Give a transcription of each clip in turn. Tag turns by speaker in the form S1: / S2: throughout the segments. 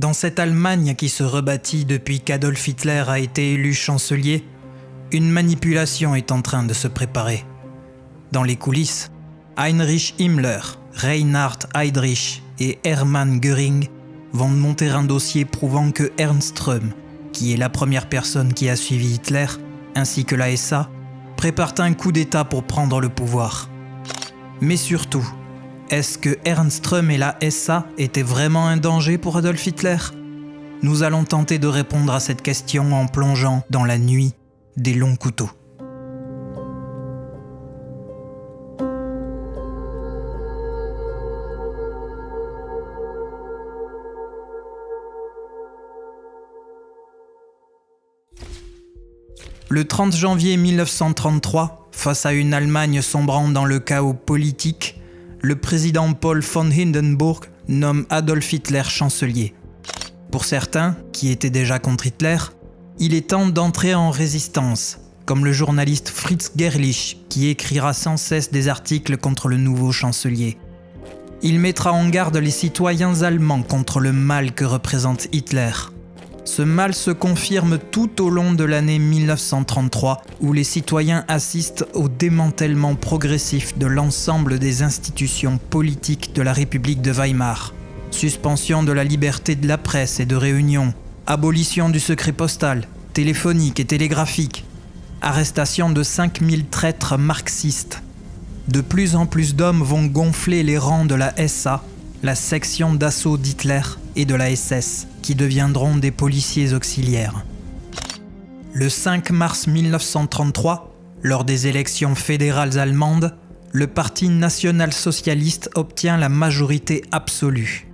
S1: Dans cette Allemagne qui se rebâtit depuis qu'Adolf Hitler a été élu chancelier, une manipulation est en train de se préparer. Dans les coulisses, Heinrich Himmler, Reinhard Heydrich et Hermann Göring vont monter un dossier prouvant que Ernst Röhm, qui est la première personne qui a suivi Hitler, ainsi que la SA, préparent un coup d'État pour prendre le pouvoir. Mais surtout, est-ce que Ernst Röhm et la SA étaient vraiment un danger pour Adolf Hitler ? Nous allons tenter de répondre à cette question en plongeant dans la nuit des Longs Couteaux. Le 30 janvier 1933, face à une Allemagne sombrant dans le chaos politique, le président Paul von Hindenburg nomme Adolf Hitler chancelier. Pour certains, qui étaient déjà contre Hitler, il est temps d'entrer en résistance, comme le journaliste Fritz Gerlich, qui écrira sans cesse des articles contre le nouveau chancelier. Il mettra en garde les citoyens allemands contre le mal que représente Hitler. Ce mal se confirme tout au long de l'année 1933, où les citoyens assistent au démantèlement progressif de l'ensemble des institutions politiques de la République de Weimar. Suspension de la liberté de la presse et de réunion, abolition du secret postal, téléphonique et télégraphique, arrestation de 5000 traîtres marxistes. De plus en plus d'hommes vont gonfler les rangs de la SA, la section d'assaut d'Hitler, et de la SS, qui deviendront des policiers auxiliaires. Le 5 mars 1933, lors des élections fédérales allemandes, le Parti national-socialiste obtient la majorité absolue.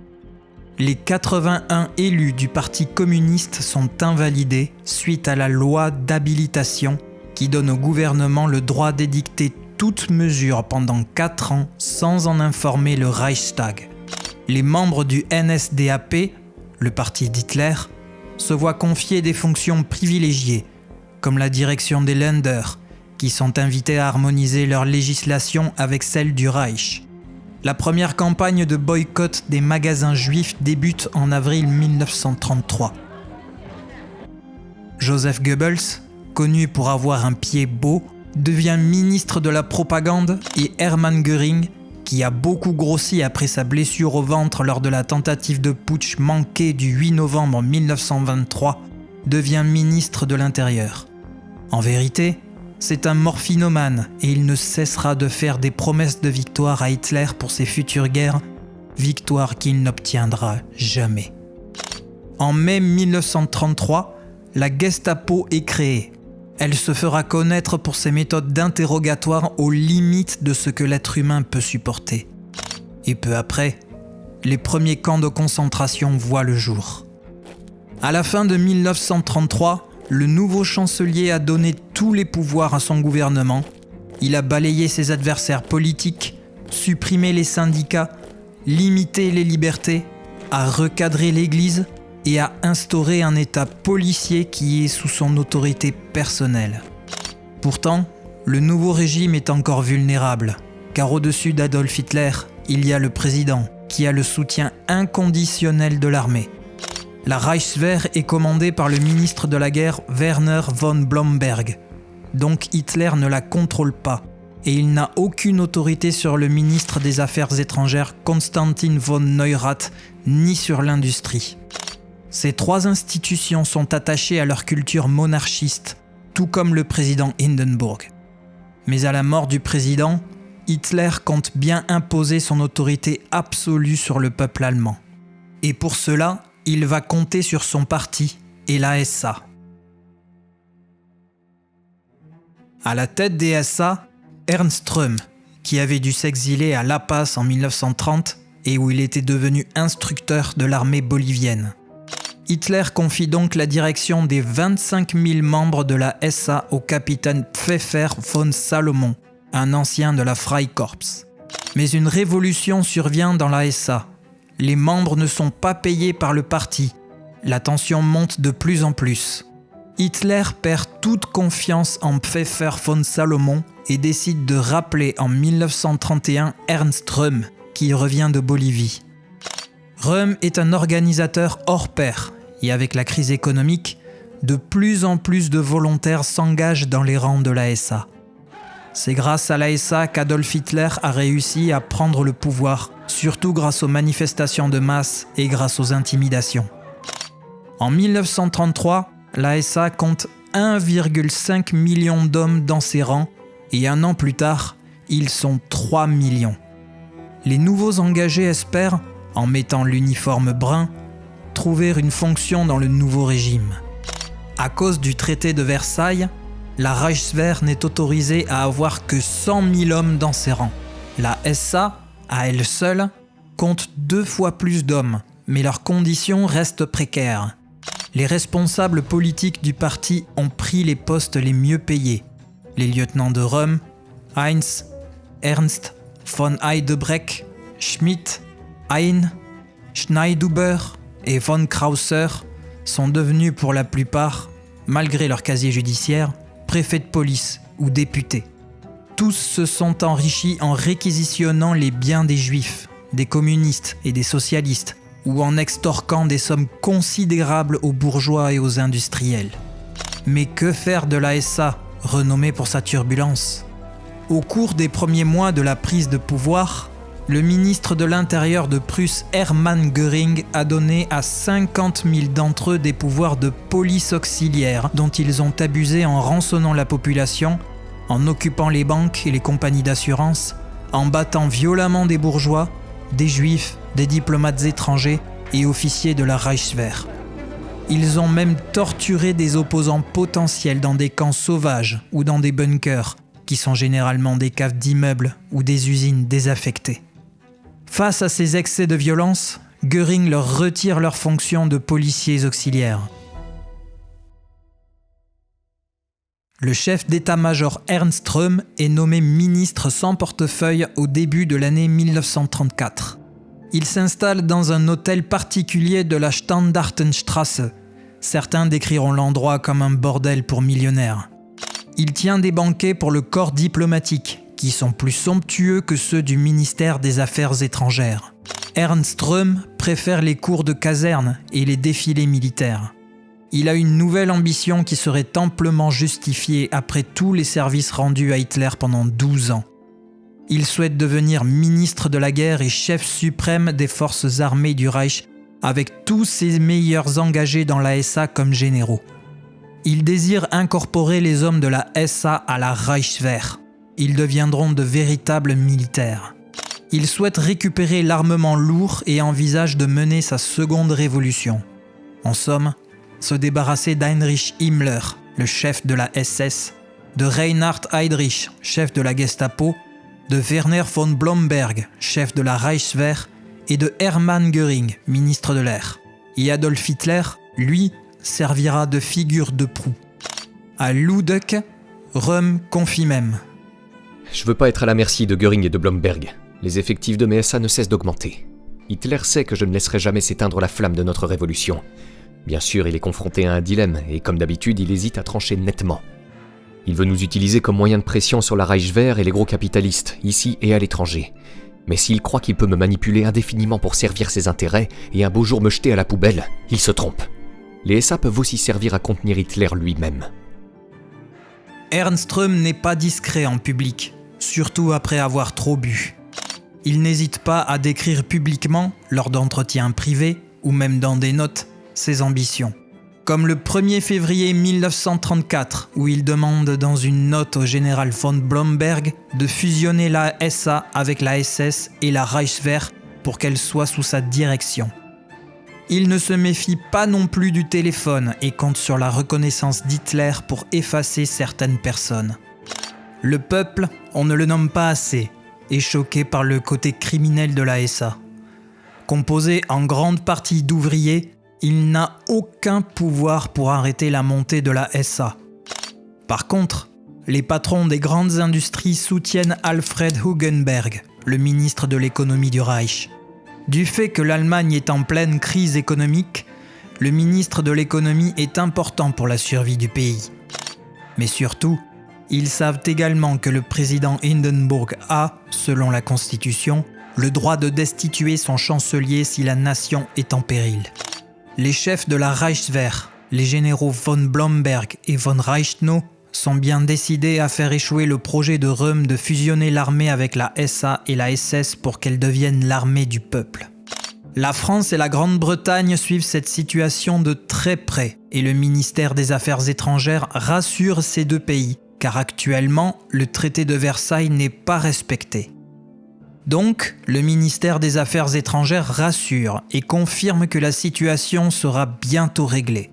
S1: Les 81 élus du Parti communiste sont invalidés suite à la loi d'habilitation qui donne au gouvernement le droit d'édicter toute mesure pendant 4 ans sans en informer le Reichstag. Les membres du NSDAP, le parti d'Hitler, se voient confier des fonctions privilégiées, comme la direction des Länder, qui sont invités à harmoniser leur législation avec celle du Reich. La première campagne de boycott des magasins juifs débute en avril 1933. Joseph Goebbels, connu pour avoir un pied beau, devient ministre de la propagande et Hermann Göring, qui a beaucoup grossi après sa blessure au ventre lors de la tentative de putsch manquée du 8 novembre 1923, devient ministre de l'Intérieur. En vérité, c'est un morphinomane et il ne cessera de faire des promesses de victoire à Hitler pour ses futures guerres, victoire qu'il n'obtiendra jamais. En mai 1933, la Gestapo est créée. Elle se fera connaître pour ses méthodes d'interrogatoire aux limites de ce que l'être humain peut supporter. Et peu après, les premiers camps de concentration voient le jour. À la fin de 1933, le nouveau chancelier a donné tous les pouvoirs à son gouvernement. Il a balayé ses adversaires politiques, supprimé les syndicats, limité les libertés, a recadré l'Église et a instauré un État policier qui est sous son autorité personnelle. Pourtant, le nouveau régime est encore vulnérable, car au-dessus d'Adolf Hitler, il y a le président, qui a le soutien inconditionnel de l'armée. La Reichswehr est commandée par le ministre de la guerre Werner von Blomberg, donc Hitler ne la contrôle pas, et il n'a aucune autorité sur le ministre des Affaires étrangères Konstantin von Neurath, ni sur l'industrie. Ces 3 institutions sont attachées à leur culture monarchiste, tout comme le président Hindenburg. Mais à la mort du président, Hitler compte bien imposer son autorité absolue sur le peuple allemand. Et pour cela, il va compter sur son parti et la SA. À la tête des SA, Ernst Röhm, qui avait dû s'exiler à La Paz en 1930 et où il était devenu instructeur de l'armée bolivienne. Hitler confie donc la direction des 25 000 membres de la SA au capitaine Pfeffer von Salomon, un ancien de la Freikorps. Mais une révolution survient dans la SA. Les membres ne sont pas payés par le parti. La tension monte de plus en plus. Hitler perd toute confiance en Pfeffer von Salomon et décide de rappeler en 1931 Ernst Röhm, qui revient de Bolivie. Röhm est un organisateur hors pair, et avec la crise économique, de plus en plus de volontaires s'engagent dans les rangs de la SA. C'est grâce à la SA qu'Adolf Hitler a réussi à prendre le pouvoir, surtout grâce aux manifestations de masse et grâce aux intimidations. En 1933, la SA compte 1,5 million d'hommes dans ses rangs et un an plus tard, ils sont 3 millions. Les nouveaux engagés espèrent, en mettant l'uniforme brun, trouver une fonction dans le nouveau régime. À cause du traité de Versailles, la Reichswehr n'est autorisée à avoir que 100 000 hommes dans ses rangs. La SA, à elle seule, compte 2 fois plus d'hommes, mais leurs conditions restent précaires. Les responsables politiques du parti ont pris les postes les mieux payés. Les lieutenants de Röhm, Heinz, Ernst, von Heydebreck, Schmidt, Hein, Schneiduber et von Krauser sont devenus pour la plupart, malgré leur casier judiciaire, préfets de police ou députés. Tous se sont enrichis en réquisitionnant les biens des juifs, des communistes et des socialistes, ou en extorquant des sommes considérables aux bourgeois et aux industriels. Mais que faire de la SA, renommée pour sa turbulence ? Au cours des premiers mois de la prise de pouvoir, le ministre de l'Intérieur de Prusse Hermann Göring a donné à 50 000 d'entre eux des pouvoirs de police auxiliaire dont ils ont abusé en rançonnant la population, en occupant les banques et les compagnies d'assurance, en battant violemment des bourgeois, des juifs, des diplomates étrangers et officiers de la Reichswehr. Ils ont même torturé des opposants potentiels dans des camps sauvages ou dans des bunkers, qui sont généralement des caves d'immeubles ou des usines désaffectées. Face à ces excès de violence, Göring leur retire leur fonction de policiers auxiliaires. Le chef d'état-major Ernst Röhm est nommé ministre sans portefeuille au début de l'année 1934. Il s'installe dans un hôtel particulier de la Standartenstrasse. Certains décriront l'endroit comme un bordel pour millionnaires. Il tient des banquets pour le corps diplomatique, qui sont plus somptueux que ceux du ministère des Affaires étrangères. Ernst Röhm préfère les cours de caserne et les défilés militaires. Il a une nouvelle ambition qui serait amplement justifiée après tous les services rendus à Hitler pendant 12 ans. Il souhaite devenir ministre de la guerre et chef suprême des forces armées du Reich, avec tous ses meilleurs engagés dans la SA comme généraux. Il désire incorporer les hommes de la SA à la Reichswehr. Ils deviendront de véritables militaires. Il souhaite récupérer l'armement lourd et envisage de mener sa seconde révolution. En somme, se débarrasser d'Heinrich Himmler, le chef de la SS, de Reinhard Heydrich, chef de la Gestapo, de Werner von Blomberg, chef de la Reichswehr, et de Hermann Göring, ministre de l'air. Et Adolf Hitler, lui, servira de figure de proue. À Ludeck, Röhm confie même.
S2: Je veux pas être à la merci de Göring et de Blomberg. Les effectifs de mes SA ne cessent d'augmenter. Hitler sait que je ne laisserai jamais s'éteindre la flamme de notre révolution. Bien sûr, il est confronté à un dilemme, et comme d'habitude, il hésite à trancher nettement. Il veut nous utiliser comme moyen de pression sur la Reichswehr et les gros capitalistes, ici et à l'étranger. Mais s'il croit qu'il peut me manipuler indéfiniment pour servir ses intérêts et un beau jour me jeter à la poubelle, il se trompe. Les SA peuvent aussi servir à contenir Hitler lui-même.
S1: Ernst Röhm n'est pas discret en public, surtout après avoir trop bu. Il n'hésite pas à décrire publiquement, lors d'entretiens privés ou même dans des notes, ses ambitions. Comme le 1er février 1934, où il demande dans une note au général von Blomberg de fusionner la SA avec la SS et la Reichswehr pour qu'elle soit sous sa direction. Il ne se méfie pas non plus du téléphone et compte sur la reconnaissance d'Hitler pour effacer certaines personnes. Le peuple, on ne le nomme pas assez, est choqué par le côté criminel de la SA. Composé en grande partie d'ouvriers, il n'a aucun pouvoir pour arrêter la montée de la SA. Par contre, les patrons des grandes industries soutiennent Alfred Hugenberg, le ministre de l'économie du Reich. Du fait que l'Allemagne est en pleine crise économique, le ministre de l'économie est important pour la survie du pays. Mais surtout, ils savent également que le président Hindenburg a, selon la Constitution, le droit de destituer son chancelier si la nation est en péril. Les chefs de la Reichswehr, les généraux von Blomberg et von Reichenau, sont bien décidés à faire échouer le projet de Röhm de fusionner l'armée avec la SA et la SS pour qu'elle devienne l'armée du peuple. La France et la Grande-Bretagne suivent cette situation de très près et le ministère des Affaires étrangères rassure ces deux pays, car actuellement, le traité de Versailles n'est pas respecté. Donc, le ministère des Affaires étrangères rassure et confirme que la situation sera bientôt réglée.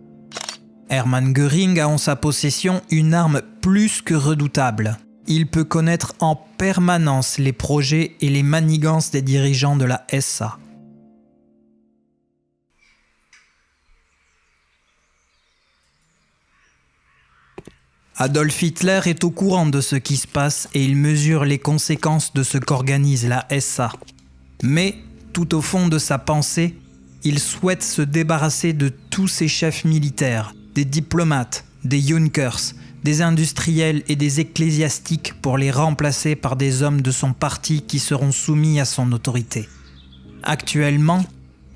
S1: Hermann Göring a en sa possession une arme plus que redoutable. Il peut connaître en permanence les projets et les manigances des dirigeants de la SA. Adolf Hitler est au courant de ce qui se passe et il mesure les conséquences de ce qu'organise la SA. Mais, tout au fond de sa pensée, il souhaite se débarrasser de tous ses chefs militaires, des diplomates, des Junkers, des industriels et des ecclésiastiques pour les remplacer par des hommes de son parti qui seront soumis à son autorité. Actuellement,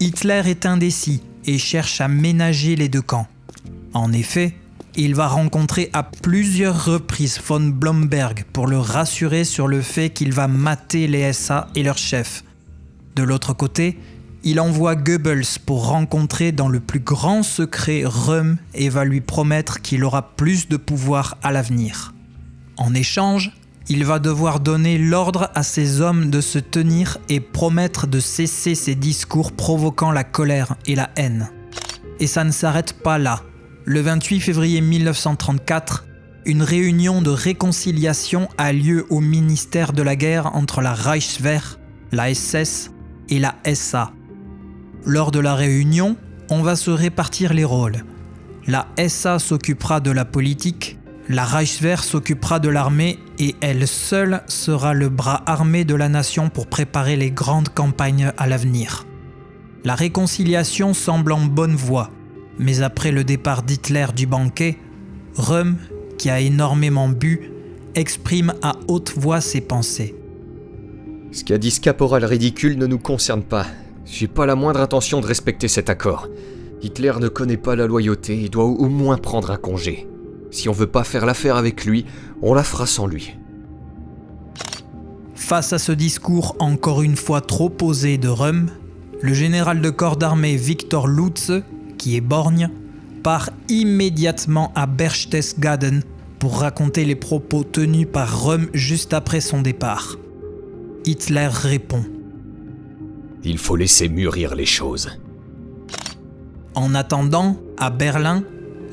S1: Hitler est indécis et cherche à ménager les deux camps. En effet, il va rencontrer à plusieurs reprises von Blomberg pour le rassurer sur le fait qu'il va mater les SA et leurs chefs. De l'autre côté, il envoie Goebbels pour rencontrer dans le plus grand secret Röhm et va lui promettre qu'il aura plus de pouvoir à l'avenir. En échange, il va devoir donner l'ordre à ses hommes de se tenir et promettre de cesser ses discours provoquant la colère et la haine. Et ça ne s'arrête pas là. Le 28 février 1934, une réunion de réconciliation a lieu au ministère de la guerre entre la Reichswehr, la SS et la SA. Lors de la réunion, on va se répartir les rôles. La SA s'occupera de la politique, la Reichswehr s'occupera de l'armée et elle seule sera le bras armé de la nation pour préparer les grandes campagnes à l'avenir. La réconciliation semble en bonne voie, mais après le départ d'Hitler du banquet, Röhm, qui a énormément bu, exprime à haute voix ses pensées.
S2: Ce qu'a dit ce caporal ridicule ne nous concerne pas. J'ai pas la moindre intention de respecter cet accord. Hitler ne connaît pas la loyauté, il doit au moins prendre un congé. Si on veut pas faire l'affaire avec lui, on la fera sans lui.
S1: Face à ce discours encore une fois trop osé de Röhm, le général de corps d'armée Victor Lutze, qui est borgne, part immédiatement à Berchtesgaden pour raconter les propos tenus par Röhm juste après son départ. Hitler répond :
S2: Il faut laisser mûrir les choses.
S1: En attendant, à Berlin,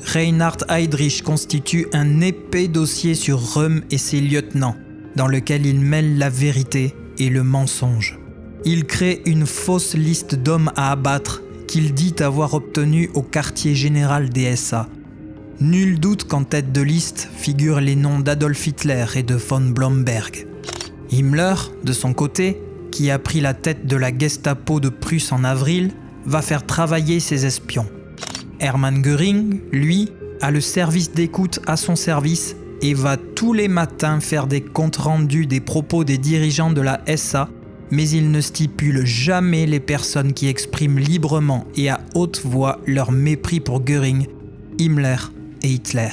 S1: Reinhard Heydrich constitue un épais dossier sur Röhm et ses lieutenants, dans lequel il mêle la vérité et le mensonge. Il crée une fausse liste d'hommes à abattre qu'il dit avoir obtenue au quartier général des SA. Nul doute qu'en tête de liste figurent les noms d'Adolf Hitler et de von Blomberg. Himmler, de son côté, qui a pris la tête de la Gestapo de Prusse en avril, va faire travailler ses espions. Hermann Göring, lui, a le service d'écoute à son service et va tous les matins faire des comptes rendus des propos des dirigeants de la SA, mais il ne stipule jamais les personnes qui expriment librement et à haute voix leur mépris pour Göring, Himmler et Hitler.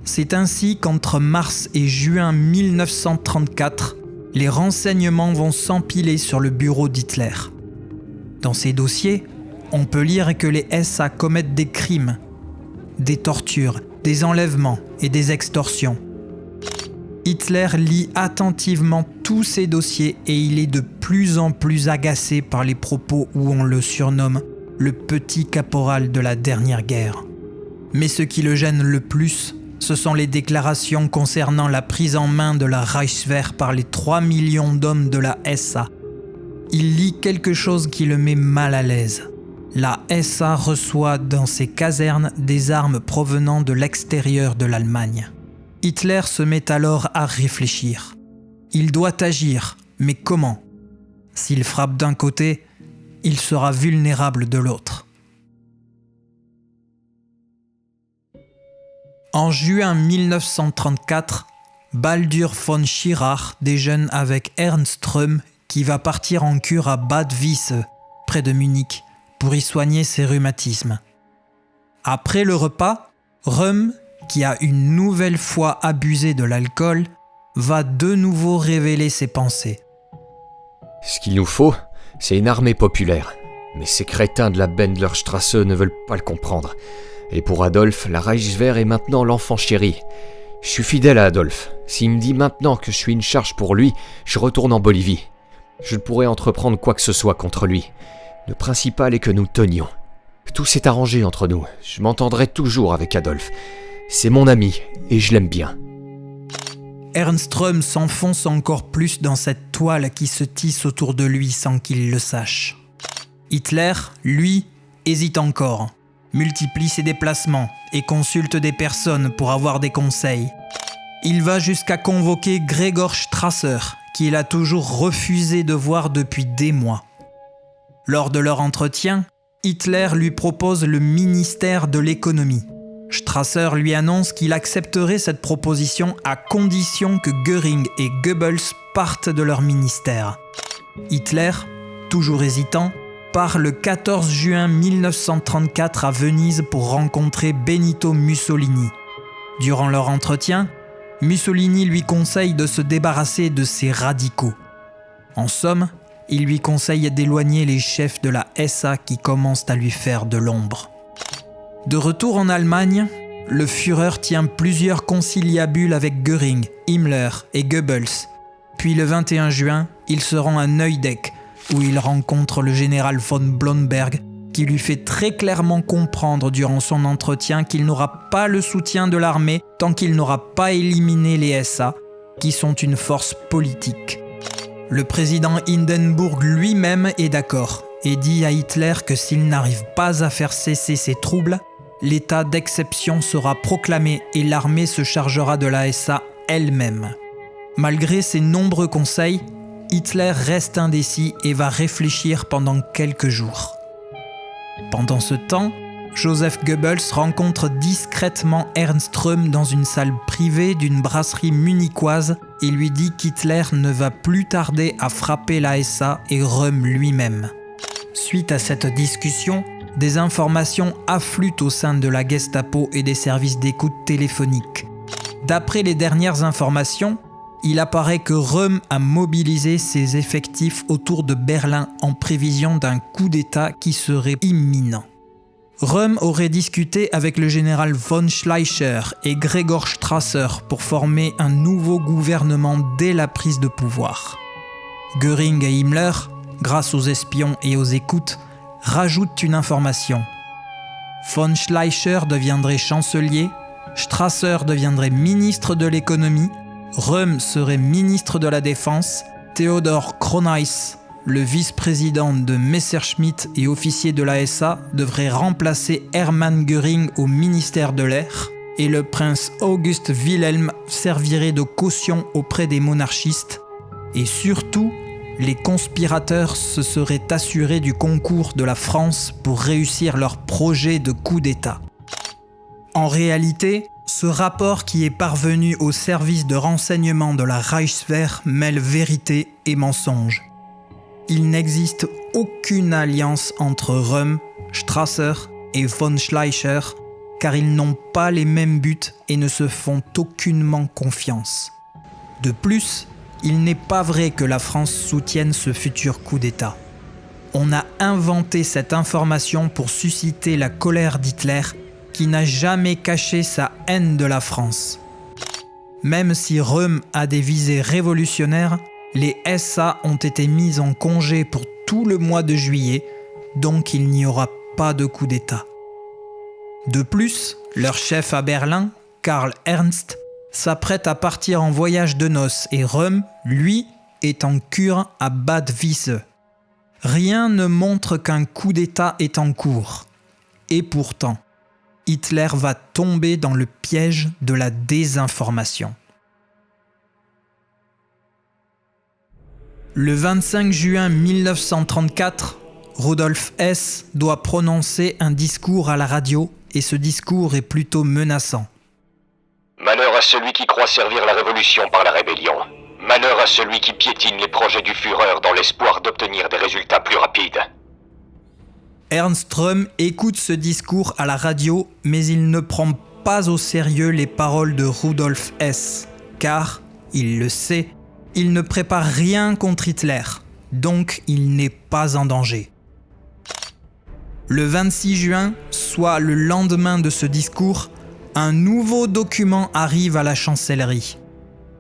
S1: C'est ainsi qu'entre mars et juin 1934, les renseignements vont s'empiler sur le bureau d'Hitler. Dans ces dossiers, on peut lire que les SA commettent des crimes, des tortures, des enlèvements et des extorsions. Hitler lit attentivement tous ces dossiers et il est de plus en plus agacé par les propos où on le surnomme le petit caporal de la dernière guerre. Mais ce qui le gêne le plus, ce sont les déclarations concernant la prise en main de la Reichswehr par les 3 millions d'hommes de la SA. Il lit quelque chose qui le met mal à l'aise. La SA reçoit dans ses casernes des armes provenant de l'extérieur de l'Allemagne. Hitler se met alors à réfléchir. Il doit agir, mais comment ? S'il frappe d'un côté, il sera vulnérable de l'autre. En juin 1934, Baldur von Schirach déjeune avec Ernst Röhm, qui va partir en cure à Bad Wiese, près de Munich, pour y soigner ses rhumatismes. Après le repas, Röhm, qui a une nouvelle fois abusé de l'alcool, va de nouveau révéler ses pensées.
S2: Ce qu'il nous faut, c'est une armée populaire. Mais ces crétins de la Bendlerstrasse ne veulent pas le comprendre. Et pour Adolf, la Reichswehr est maintenant l'enfant chéri. Je suis fidèle à Adolf. S'il me dit maintenant que je suis une charge pour lui, je retourne en Bolivie. Je ne pourrais entreprendre quoi que ce soit contre lui. Le principal est que nous tenions. Tout s'est arrangé entre nous. Je m'entendrai toujours avec Adolf. C'est mon ami, et je l'aime bien.
S1: Ernst Röhm s'enfonce encore plus dans cette toile qui se tisse autour de lui sans qu'il le sache. Hitler, lui, hésite encore, multiplie ses déplacements et consulte des personnes pour avoir des conseils. Il va jusqu'à convoquer Gregor Strasser, qu'il a toujours refusé de voir depuis des mois. Lors de leur entretien, Hitler lui propose le ministère de l'économie. Strasser lui annonce qu'il accepterait cette proposition à condition que Göring et Goebbels partent de leur ministère. Hitler, toujours hésitant, part le 14 juin 1934 à Venise pour rencontrer Benito Mussolini. Durant leur entretien, Mussolini lui conseille de se débarrasser de ces radicaux. En somme, il lui conseille d'éloigner les chefs de la SA qui commencent à lui faire de l'ombre. De retour en Allemagne, le Führer tient plusieurs conciliabules avec Göring, Himmler et Goebbels. Puis le 21 juin, il se rend à Neudeck, où il rencontre le général von Blomberg, qui lui fait très clairement comprendre durant son entretien qu'il n'aura pas le soutien de l'armée tant qu'il n'aura pas éliminé les SA, qui sont une force politique. Le président Hindenburg lui-même est d'accord et dit à Hitler que s'il n'arrive pas à faire cesser ces troubles, l'état d'exception sera proclamé et l'armée se chargera de la SA elle-même. Malgré ses nombreux conseils, Hitler reste indécis et va réfléchir pendant quelques jours. Pendant ce temps, Joseph Goebbels rencontre discrètement Ernst Röhm dans une salle privée d'une brasserie munichoise et lui dit qu'Hitler ne va plus tarder à frapper la SA et Röhm lui-même. Suite à cette discussion, des informations affluent au sein de la Gestapo et des services d'écoute téléphonique. D'après les dernières informations, il apparaît que Röhm a mobilisé ses effectifs autour de Berlin en prévision d'un coup d'État qui serait imminent. Röhm aurait discuté avec le général von Schleicher et Gregor Strasser pour former un nouveau gouvernement dès la prise de pouvoir. Göring et Himmler, grâce aux espions et aux écoutes, rajoutent une information. Von Schleicher deviendrait chancelier, Strasser deviendrait ministre de l'économie, Röhm serait ministre de la Défense, Theodor Kroneis, le vice-président de Messerschmitt et officier de la SA, devrait remplacer Hermann Göring au ministère de l'Air, et le prince August Wilhelm servirait de caution auprès des monarchistes, et surtout, les conspirateurs se seraient assurés du concours de la France pour réussir leur projet de coup d'État. En réalité, ce rapport qui est parvenu au service de renseignement de la Reichswehr mêle vérité et mensonge. Il n'existe aucune alliance entre Röhm, Strasser et von Schleicher, car ils n'ont pas les mêmes buts et ne se font aucunement confiance. De plus, il n'est pas vrai que la France soutienne ce futur coup d'État. On a inventé cette information pour susciter la colère d'Hitler, qui n'a jamais caché sa haine de la France. Même si Röhm a des visées révolutionnaires, les SA ont été mis en congé pour tout le mois de juillet, donc il n'y aura pas de coup d'État. De plus, leur chef à Berlin, Karl Ernst, s'apprête à partir en voyage de noces et Röhm, lui, est en cure à Bad Wiese. Rien ne montre qu'un coup d'État est en cours. Et pourtant, Hitler va tomber dans le piège de la désinformation. Le 25 juin 1934, Rudolf Hess doit prononcer un discours à la radio et ce discours est plutôt menaçant.
S3: Malheur à celui qui croit servir la révolution par la rébellion. Malheur à celui qui piétine les projets du Führer dans l'espoir d'obtenir des résultats plus rapides.
S1: Ernst Röhm écoute ce discours à la radio, mais il ne prend pas au sérieux les paroles de Rudolf Hess, car, il le sait, il ne prépare rien contre Hitler, donc il n'est pas en danger. Le 26 juin, soit le lendemain de ce discours, un nouveau document arrive à la chancellerie.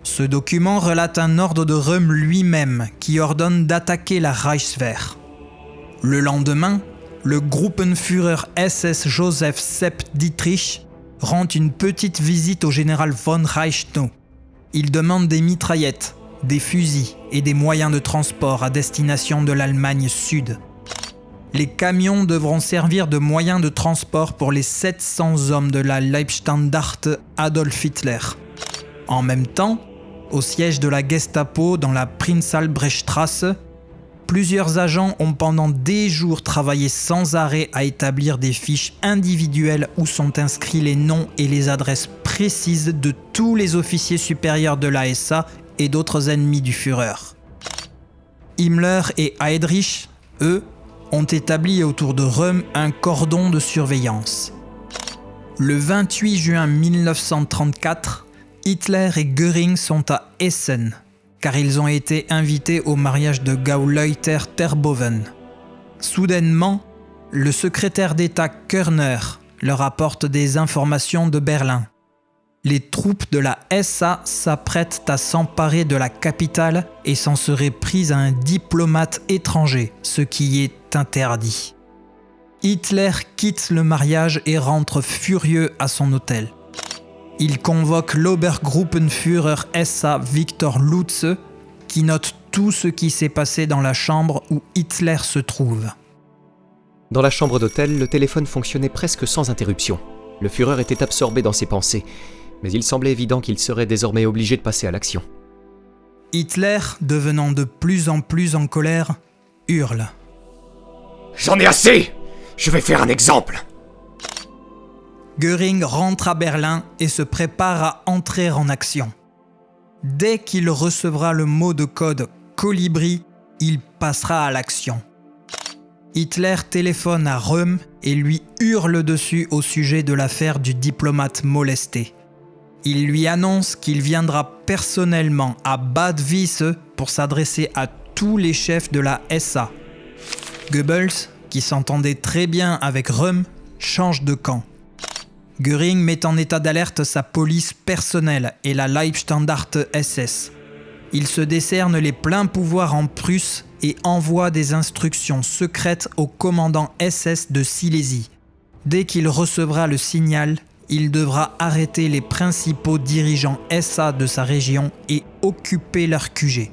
S1: Ce document relate un ordre de Röhm lui-même qui ordonne d'attaquer la Reichswehr. Le lendemain, le Gruppenführer SS Joseph Sepp Dietrich rend une petite visite au général von Reichenau. Il demande des mitraillettes, des fusils et des moyens de transport à destination de l'Allemagne Sud. Les camions devront servir de moyens de transport pour les 700 hommes de la Leibstandarte Adolf Hitler. En même temps, au siège de la Gestapo dans la Prinz-Albrecht-Straße, plusieurs agents ont pendant des jours travaillé sans arrêt à établir des fiches individuelles où sont inscrits les noms et les adresses précises de tous les officiers supérieurs de la SA et d'autres ennemis du Führer. Himmler et Heydrich, eux, ont établi autour de Röhm un cordon de surveillance. Le 28 juin 1934, Hitler et Göring sont à Essen, car ils ont été invités au mariage de Gauleiter-Terboven. Soudainement, le secrétaire d'État Körner leur apporte des informations de Berlin. Les troupes de la SA s'apprêtent à s'emparer de la capitale et s'en seraient prises à un diplomate étranger, ce qui est interdit. Hitler quitte le mariage et rentre furieux à son hôtel. Il convoque l'Obergruppenführer SA Victor Lutze, qui note tout ce qui s'est passé dans la chambre où Hitler se trouve.
S2: Dans la chambre d'hôtel, le téléphone fonctionnait presque sans interruption. Le Führer était absorbé dans ses pensées, mais il semblait évident qu'il serait désormais obligé de passer à l'action.
S1: Hitler, devenant de plus en plus en colère, hurle.
S3: « J'en ai assez! Je vais faire un exemple !»
S1: Göring rentre à Berlin et se prépare à entrer en action. Dès qu'il recevra le mot de code « Colibri », il passera à l'action. Hitler téléphone à Röhm et lui hurle dessus au sujet de l'affaire du diplomate molesté. Il lui annonce qu'il viendra personnellement à Bad Wiese pour s'adresser à tous les chefs de la SA. Goebbels, qui s'entendait très bien avec Röhm, change de camp. Göring met en état d'alerte sa police personnelle et la Leibstandarte SS. Il se décerne les pleins pouvoirs en Prusse et envoie des instructions secrètes au commandant SS de Silésie. Dès qu'il recevra le signal, il devra arrêter les principaux dirigeants SA de sa région et occuper leur QG.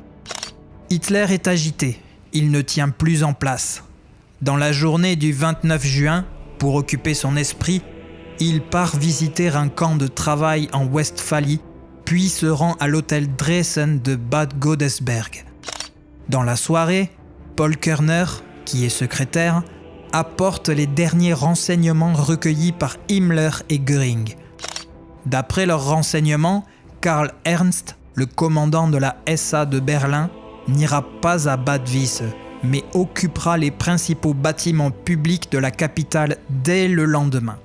S1: Hitler est agité, il ne tient plus en place. Dans la journée du 29 juin, pour occuper son esprit, il part visiter un camp de travail en Westphalie, puis se rend à l'hôtel Dresden de Bad Godesberg. Dans la soirée, Paul Körner, qui est secrétaire, apporte les derniers renseignements recueillis par Himmler et Göring. D'après leurs renseignements, Karl Ernst, le commandant de la SA de Berlin, n'ira pas à Bad Wiese, mais occupera les principaux bâtiments publics de la capitale dès le lendemain.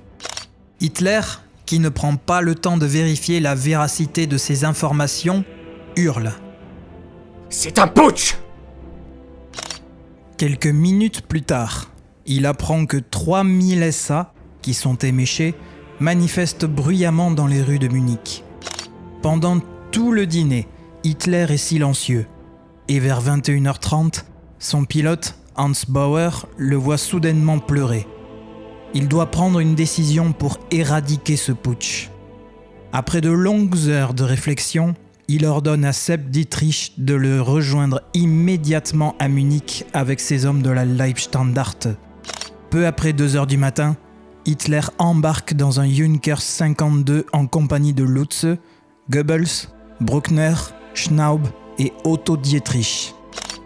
S1: Hitler, qui ne prend pas le temps de vérifier la véracité de ces informations, hurle. «
S3: C'est un putsch !»
S1: Quelques minutes plus tard, il apprend que 3000 SA, qui sont éméchés, manifestent bruyamment dans les rues de Munich. Pendant tout le dîner, Hitler est silencieux. Et vers 21h30, son pilote, Hans Bauer, le voit soudainement pleurer. Il doit prendre une décision pour éradiquer ce putsch. Après de longues heures de réflexion, il ordonne à Sepp Dietrich de le rejoindre immédiatement à Munich avec ses hommes de la Leibstandarte. Peu après 2h du matin, Hitler embarque dans un Junkers 52 en compagnie de Lutze, Goebbels, Bruckner, Schnaub et Otto Dietrich.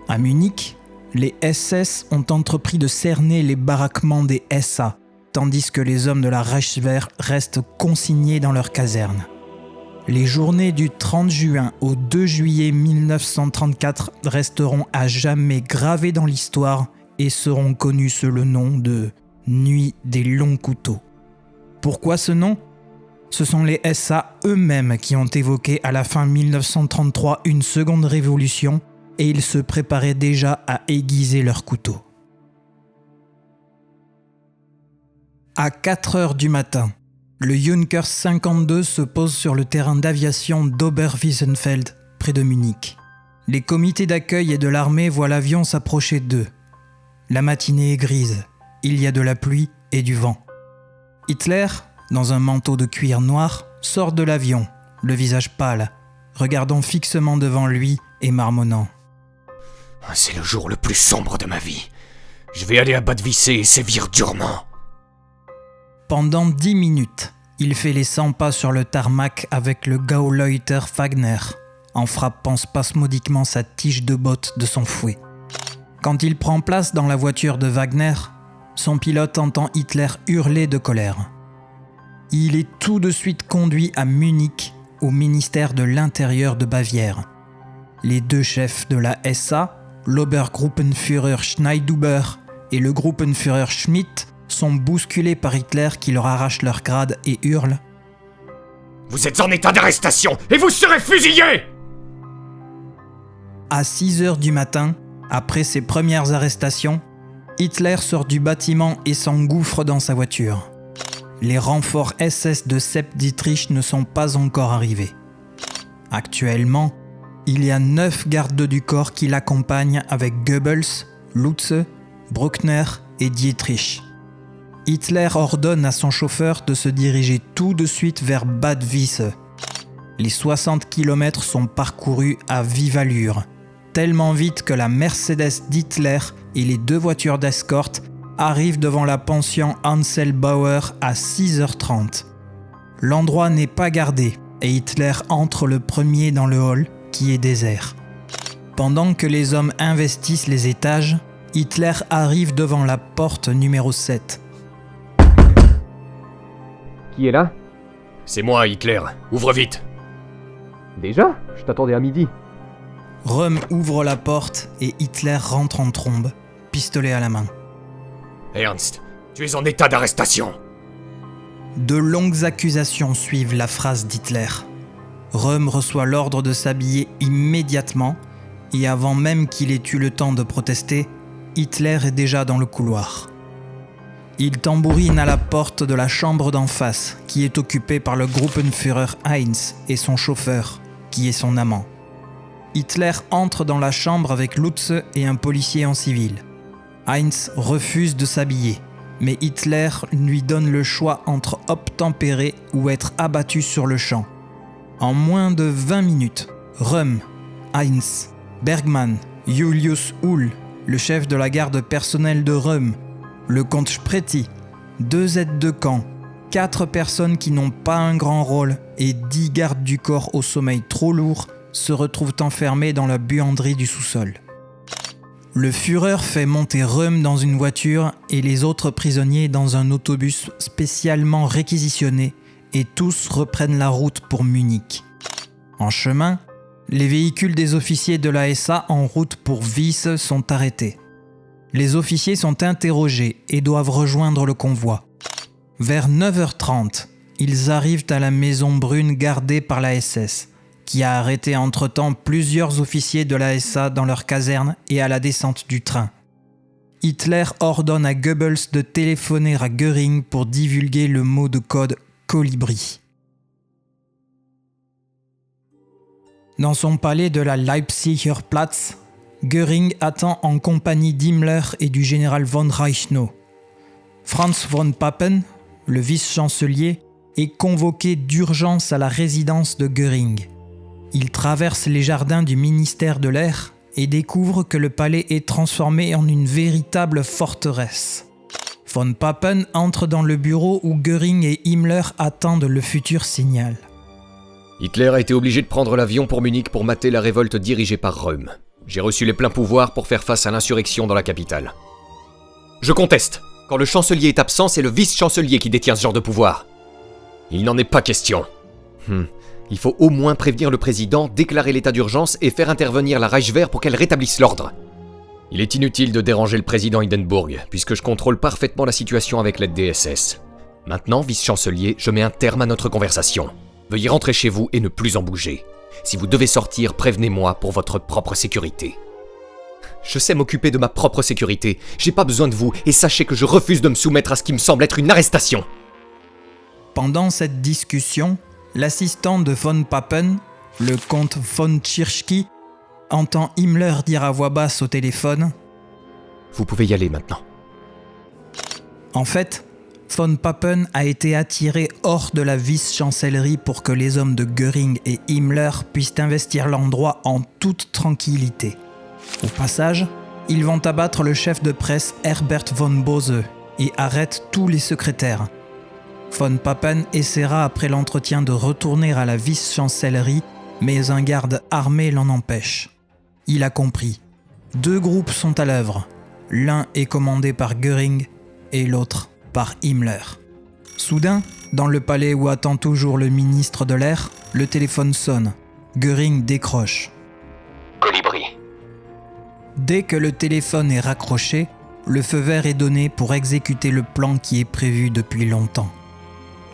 S1: À Munich, les SS ont entrepris de cerner les baraquements des SA, tandis que les hommes de la Reichswehr restent consignés dans leur caserne. Les journées du 30 juin au 2 juillet 1934 resteront à jamais gravées dans l'histoire et seront connues sous le nom de Nuit des Longs Couteaux. Pourquoi ce nom ? Ce sont les SA eux-mêmes qui ont évoqué à la fin 1933 une seconde révolution et ils se préparaient déjà à aiguiser leurs couteaux. À 4 heures du matin, le Junkers 52 se pose sur le terrain d'aviation d'Oberwiesenfeld, près de Munich. Les comités d'accueil et de l'armée voient l'avion s'approcher d'eux. La matinée est grise, il y a de la pluie et du vent. Hitler, dans un manteau de cuir noir, sort de l'avion, le visage pâle, regardant fixement devant lui et marmonnant.
S2: « C'est le jour le plus sombre de ma vie. Je vais aller à Bad-Vissé et sévir durement. »
S1: Pendant 10 minutes, il fait les 100 pas sur le tarmac avec le Gauleiter Wagner, en frappant spasmodiquement sa tige de botte de son fouet. Quand il prend place dans la voiture de Wagner, son pilote entend Hitler hurler de colère. Il est tout de suite conduit à Munich, au ministère de l'Intérieur de Bavière. Les deux chefs de la SA, l'Obergruppenführer Schneidhuber et le Gruppenführer Schmidt, sont bousculés par Hitler qui leur arrache leur grade et hurle «
S2: Vous êtes en état d'arrestation et vous serez fusillés !»
S1: À 6 heures du matin, après ses premières arrestations, Hitler sort du bâtiment et s'engouffre dans sa voiture. Les renforts SS de Sepp Dietrich ne sont pas encore arrivés. Actuellement, il y a 9 gardes du corps qui l'accompagnent avec Goebbels, Lutze, Bruckner et Dietrich. Hitler ordonne à son chauffeur de se diriger tout de suite vers Bad Wiese. Les 60 km sont parcourus à vive allure, tellement vite que la Mercedes d'Hitler et les 2 voitures d'escorte arrivent devant la pension Ansel Bauer à 6h30. L'endroit n'est pas gardé et Hitler entre le premier dans le hall qui est désert. Pendant que les hommes investissent les étages, Hitler arrive devant la porte numéro 7.
S2: Qui est là ? C'est moi, Hitler. Ouvre vite. Déjà ? Je t'attendais à midi.
S1: Röhm ouvre la porte et Hitler rentre en trombe, pistolet à la main.
S2: Ernst, tu es en état d'arrestation.
S1: De longues accusations suivent la phrase d'Hitler. Röhm reçoit l'ordre de s'habiller immédiatement et avant même qu'il ait eu le temps de protester, Hitler est déjà dans le couloir. Il tambourine à la porte de la chambre d'en face, qui est occupée par le Gruppenführer Heinz et son chauffeur, qui est son amant. Hitler entre dans la chambre avec Lutze et un policier en civil. Heinz refuse de s'habiller, mais Hitler lui donne le choix entre obtempérer ou être abattu sur le champ. En moins de 20 minutes, Röhm, Heinz, Bergmann, Julius Hull, le chef de la garde personnelle de Röhm, le comte Spreti, 2 aides de camp, 4 personnes qui n'ont pas un grand rôle et 10 gardes du corps au sommeil trop lourd se retrouvent enfermés dans la buanderie du sous-sol. Le Führer fait monter Röhm dans une voiture et les autres prisonniers dans un autobus spécialement réquisitionné et tous reprennent la route pour Munich. En chemin, les véhicules des officiers de la SA en route pour Wiese sont arrêtés. Les officiers sont interrogés et doivent rejoindre le convoi. Vers 9h30, ils arrivent à la maison brune gardée par la SS, qui a arrêté entre-temps plusieurs officiers de la SA dans leur caserne et à la descente du train. Hitler ordonne à Goebbels de téléphoner à Göring pour divulguer le mot de code « Colibri ». Dans son palais de la Leipziger Platz, Göring attend en compagnie d'Himmler et du général von Reichenau. Franz von Papen, le vice-chancelier, est convoqué d'urgence à la résidence de Göring. Il traverse les jardins du ministère de l'Air et découvre que le palais est transformé en une véritable forteresse. Von Papen entre dans le bureau où Göring et Himmler attendent le futur signal.
S2: Hitler a été obligé de prendre l'avion pour Munich pour mater la révolte dirigée par Röhm. J'ai reçu les pleins pouvoirs pour faire face à l'insurrection dans la capitale. Je conteste. Quand le chancelier est absent, c'est le vice-chancelier qui détient ce genre de pouvoir. Il n'en est pas question. Il faut au moins prévenir le président, déclarer l'état d'urgence et faire intervenir la Reichswehr pour qu'elle rétablisse l'ordre. Il est inutile de déranger le président Hindenburg, puisque je contrôle parfaitement la situation avec l'aide des SS. Maintenant, vice-chancelier, je mets un terme à notre conversation. Veuillez rentrer chez vous et ne plus en bouger. Si vous devez sortir, prévenez-moi pour votre propre sécurité. Je sais m'occuper de ma propre sécurité, j'ai pas besoin de vous, et sachez que je refuse de me soumettre à ce qui me semble être une arrestation.
S1: Pendant cette discussion, l'assistant de von Papen, le comte von Tschirschky, entend Himmler dire à voix basse au téléphone
S2: « Vous pouvez y aller maintenant. »
S1: En fait, von Papen a été attiré hors de la vice-chancellerie pour que les hommes de Göring et Himmler puissent investir l'endroit en toute tranquillité. Au passage, ils vont abattre le chef de presse Herbert von Bose et arrêtent tous les secrétaires. Von Papen essaiera après l'entretien de retourner à la vice-chancellerie, mais un garde armé l'en empêche. Il a compris. 2 groupes sont à l'œuvre. L'un est commandé par Göring et l'autre par Himmler. Soudain, dans le palais où attend toujours le ministre de l'Air, le téléphone sonne. Göring décroche.
S3: Colibri.
S1: Dès que le téléphone est raccroché, le feu vert est donné pour exécuter le plan qui est prévu depuis longtemps.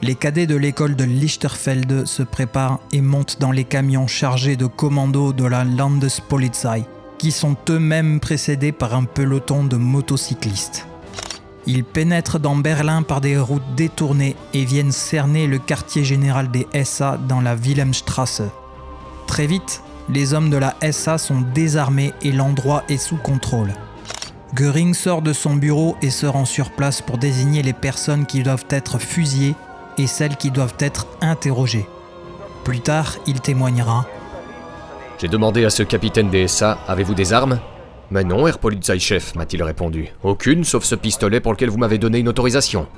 S1: Les cadets de l'école de Lichterfelde se préparent et montent dans les camions chargés de commandos de la Landespolizei, qui sont eux-mêmes précédés par un peloton de motocyclistes. Ils pénètrent dans Berlin par des routes détournées et viennent cerner le quartier général des SA dans la Wilhelmstrasse. Très vite, les hommes de la SA sont désarmés et l'endroit est sous contrôle. Göring sort de son bureau et se rend sur place pour désigner les personnes qui doivent être fusillées et celles qui doivent être interrogées. Plus tard, il témoignera.
S2: J'ai demandé à ce capitaine des SA, avez-vous des armes ? Mais non, Herr Polizeichef, m'a-t-il répondu. Aucune, sauf ce pistolet pour lequel vous m'avez donné une autorisation.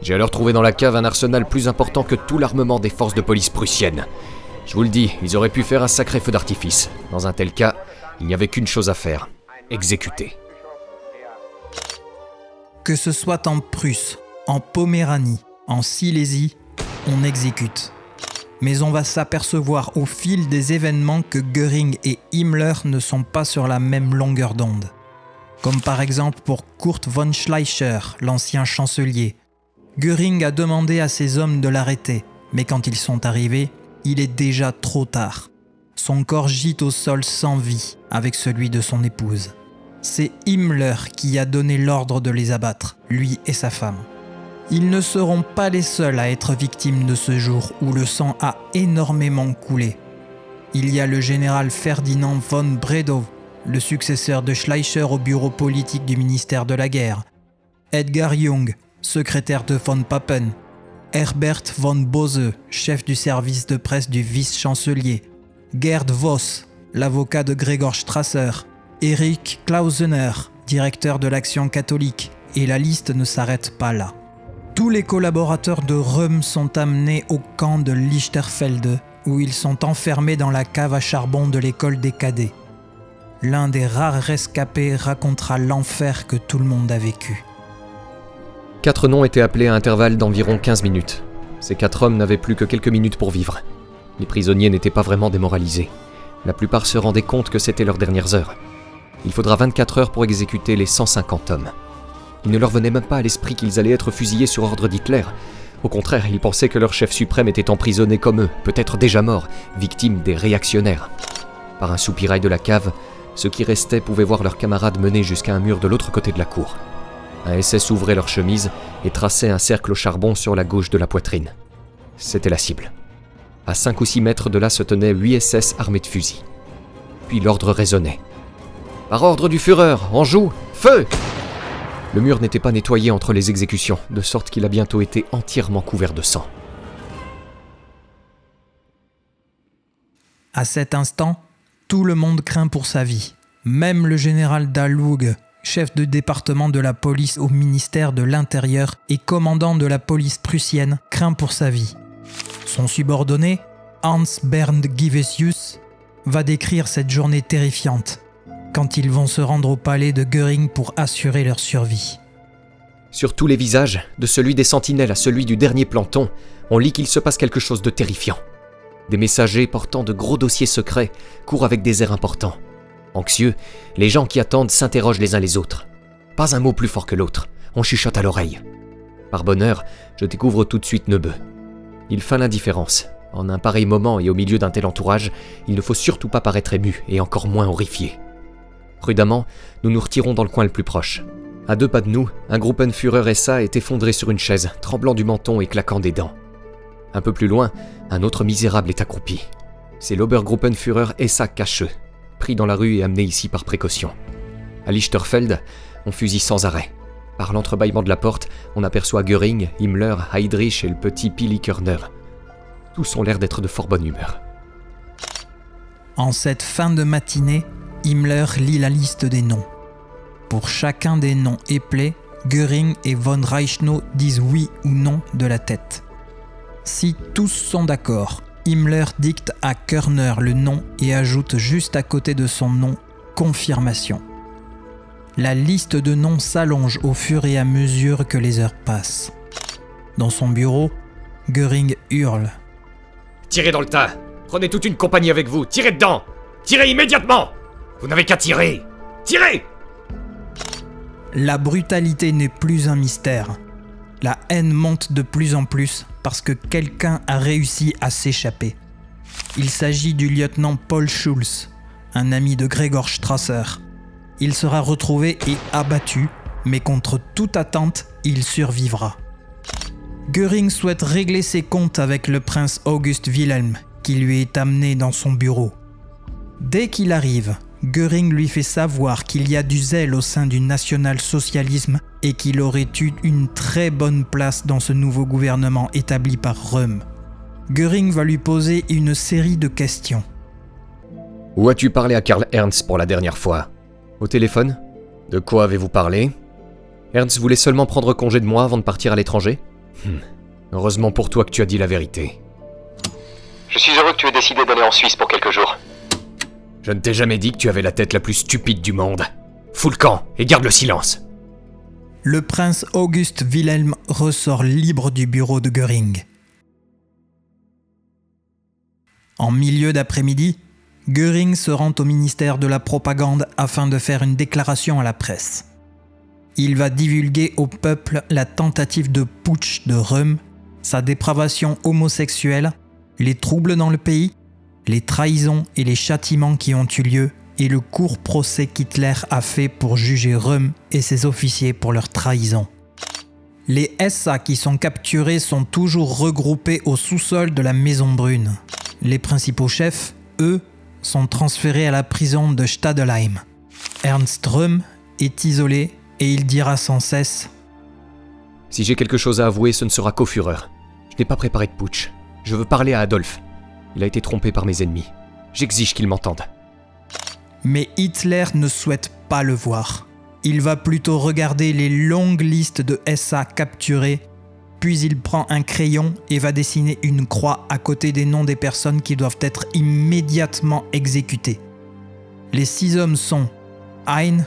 S2: J'ai alors trouvé dans la cave un arsenal plus important que tout l'armement des forces de police prussiennes. Je vous le dis, ils auraient pu faire un sacré feu d'artifice. Dans un tel cas, il n'y avait qu'une chose à faire. Exécuter.
S1: Que ce soit en Prusse, en Poméranie, en Silésie, on exécute. Mais on va s'apercevoir au fil des événements que Göring et Himmler ne sont pas sur la même longueur d'onde. Comme par exemple pour Kurt von Schleicher, l'ancien chancelier. Göring a demandé à ses hommes de l'arrêter, mais quand ils sont arrivés, il est déjà trop tard. Son corps gît au sol sans vie, avec celui de son épouse. C'est Himmler qui a donné l'ordre de les abattre, lui et sa femme. Ils ne seront pas les seuls à être victimes de ce jour où le sang a énormément coulé. Il y a le général Ferdinand von Bredow, le successeur de Schleicher au bureau politique du ministère de la Guerre, Edgar Jung, secrétaire de von Papen, Herbert von Bose, chef du service de presse du vice-chancelier, Gerd Voss, l'avocat de Gregor Strasser, Erich Klausener, directeur de l'Action catholique, et la liste ne s'arrête pas là. Tous les collaborateurs de Röhm sont amenés au camp de Lichterfelde, où ils sont enfermés dans la cave à charbon de l'école des cadets. L'un des rares rescapés racontera l'enfer que tout le monde a vécu.
S2: 4 noms étaient appelés à intervalles d'environ 15 minutes. Ces 4 hommes n'avaient plus que quelques minutes pour vivre. Les prisonniers n'étaient pas vraiment démoralisés. La plupart se rendaient compte que c'était leurs dernières heures. Il faudra 24 heures pour exécuter les 150 hommes. Il ne leur venait même pas à l'esprit qu'ils allaient être fusillés sur ordre d'Hitler. Au contraire, ils pensaient que leur chef suprême était emprisonné comme eux, peut-être déjà mort, victime des réactionnaires. Par un soupirail de la cave, ceux qui restaient pouvaient voir leurs camarades mener jusqu'à un mur de l'autre côté de la cour. Un SS ouvrait leur chemise et traçait un cercle au charbon sur la gauche de la poitrine. C'était la cible. À 5 ou 6 mètres de là se tenaient 8 SS armés de fusils. Puis l'ordre résonnait. « Par ordre du Führer, on joue, feu !» Le mur n'était pas nettoyé entre les exécutions, de sorte qu'il a bientôt été entièrement couvert de sang.
S1: À cet instant, tout le monde craint pour sa vie. Même le général Dalloug, chef de département de la police au ministère de l'Intérieur et commandant de la police prussienne, craint pour sa vie. Son subordonné, Hans Bernd Givesius, va décrire cette journée terrifiante, quand ils vont se rendre au palais de Göring pour assurer leur survie.
S2: Sur tous les visages, de celui des sentinelles à celui du dernier planton, on lit qu'il se passe quelque chose de terrifiant. Des messagers portant de gros dossiers secrets courent avec des airs importants. Anxieux, les gens qui attendent s'interrogent les uns les autres. Pas un mot plus fort que l'autre, on chuchote à l'oreille. Par bonheur, je découvre tout de suite Nebeu. Il feint l'indifférence. En un pareil moment et au milieu d'un tel entourage, il ne faut surtout pas paraître ému et encore moins horrifié. Prudemment, nous nous retirons dans le coin le plus proche. À 2 pas de nous, un Gruppenführer SA est effondré sur une chaise, tremblant du menton et claquant des dents. Un peu plus loin, un autre misérable est accroupi. C'est l'Obergruppenführer SA cacheux, pris dans la rue et amené ici par précaution. À Lichterfeld, on fusille sans arrêt. Par l'entrebâillement de la porte, on aperçoit Göring, Himmler, Heydrich et le petit Pili Körner. Tous ont l'air d'être de fort bonne humeur.
S1: En cette fin de matinée, Himmler lit la liste des noms. Pour chacun des noms épelés, Göring et von Reichenau disent oui ou non de la tête. Si tous sont d'accord, Himmler dicte à Körner le nom et ajoute juste à côté de son nom « Confirmation ». La liste de noms s'allonge au fur et à mesure que les heures passent. Dans son bureau, Göring hurle.
S2: « Tirez dans le tas! Prenez toute une compagnie avec vous! Tirez dedans! Tirez immédiatement! Vous n'avez qu'à tirer! Tirez !»
S1: La brutalité n'est plus un mystère. La haine monte de plus en plus parce que quelqu'un a réussi à s'échapper. Il s'agit du lieutenant Paul Schulz, un ami de Gregor Strasser. Il sera retrouvé et abattu, mais contre toute attente, il survivra. Göring souhaite régler ses comptes avec le prince August Wilhelm, qui lui est amené dans son bureau. Dès qu'il arrive, Göring lui fait savoir qu'il y a du zèle au sein du national-socialisme et qu'il aurait eu une très bonne place dans ce nouveau gouvernement établi par Röhm. Göring va lui poser une série de questions.
S2: « Où as-tu parlé à Karl Ernst pour la dernière fois ? Au téléphone ? De quoi avez-vous parlé ? Ernst voulait seulement prendre congé de moi avant de partir à l'étranger ? Heureusement pour toi que tu as dit la vérité.
S3: Je suis heureux que tu aies décidé d'aller en Suisse pour quelques jours.
S2: Je ne t'ai jamais dit que tu avais la tête la plus stupide du monde. Fous le camp et garde le silence. »
S1: Le prince August Wilhelm ressort libre du bureau de Göring. En milieu d'après-midi, Göring se rend au ministère de la Propagande afin de faire une déclaration à la presse. Il va divulguer au peuple la tentative de putsch de Röhm, sa dépravation homosexuelle, les troubles dans le pays, les trahisons et les châtiments qui ont eu lieu et le court procès qu'Hitler a fait pour juger Röhm et ses officiers pour leur trahison. Les SA qui sont capturés sont toujours regroupés au sous-sol de la Maison Brune. Les principaux chefs, eux, sont transférés à la prison de Stadelheim. Ernst Röhm est isolé et il dira sans cesse «
S2: Si j'ai quelque chose à avouer, ce ne sera qu'au Führer. Je n'ai pas préparé de putsch. Je veux parler à Adolf. Il a été trompé par mes ennemis. J'exige qu'il m'entende. »
S1: Mais Hitler ne souhaite pas le voir. Il va plutôt regarder les longues listes de SA capturés, puis il prend un crayon et va dessiner une croix à côté des noms des personnes qui doivent être immédiatement exécutées. Les 6 hommes sont Hein,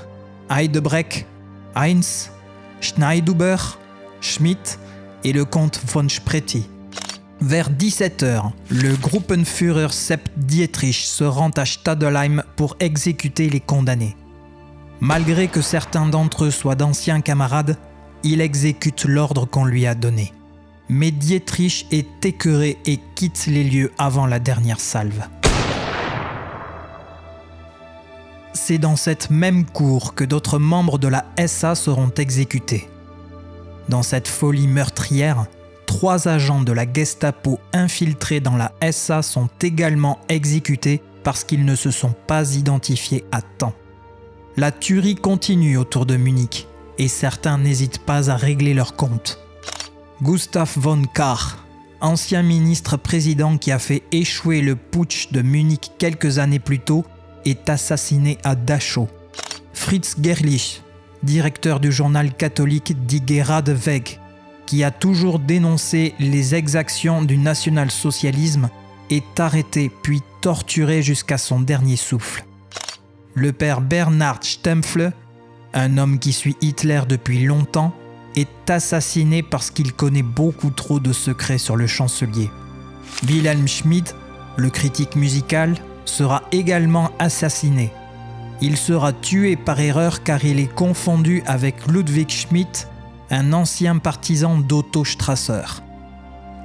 S1: Heidebreck, Heinz, Schneiduber, Schmidt et le comte von Spreti. Vers 17h, le Gruppenführer Sepp Dietrich se rend à Stadelheim pour exécuter les condamnés. Malgré que certains d'entre eux soient d'anciens camarades, il exécute l'ordre qu'on lui a donné. Mais Dietrich est écœuré et quitte les lieux avant la dernière salve. C'est dans cette même cour que d'autres membres de la SA seront exécutés. Dans cette folie meurtrière, 3 agents de la Gestapo infiltrés dans la SA sont également exécutés parce qu'ils ne se sont pas identifiés à temps. La tuerie continue autour de Munich et certains n'hésitent pas à régler leurs comptes. Gustav von Kahr, ancien ministre-président qui a fait échouer le putsch de Munich quelques années plus tôt, est assassiné à Dachau. Fritz Gerlich, directeur du journal catholique Die Gerade Weg, qui a toujours dénoncé les exactions du national-socialisme, est arrêté puis torturé jusqu'à son dernier souffle. Le père Bernhard Stempfle, un homme qui suit Hitler depuis longtemps, est assassiné parce qu'il connaît beaucoup trop de secrets sur le chancelier. Wilhelm Schmid, le critique musical, sera également assassiné. Il sera tué par erreur car il est confondu avec Ludwig Schmidt, un ancien partisan d'Otto Strasser.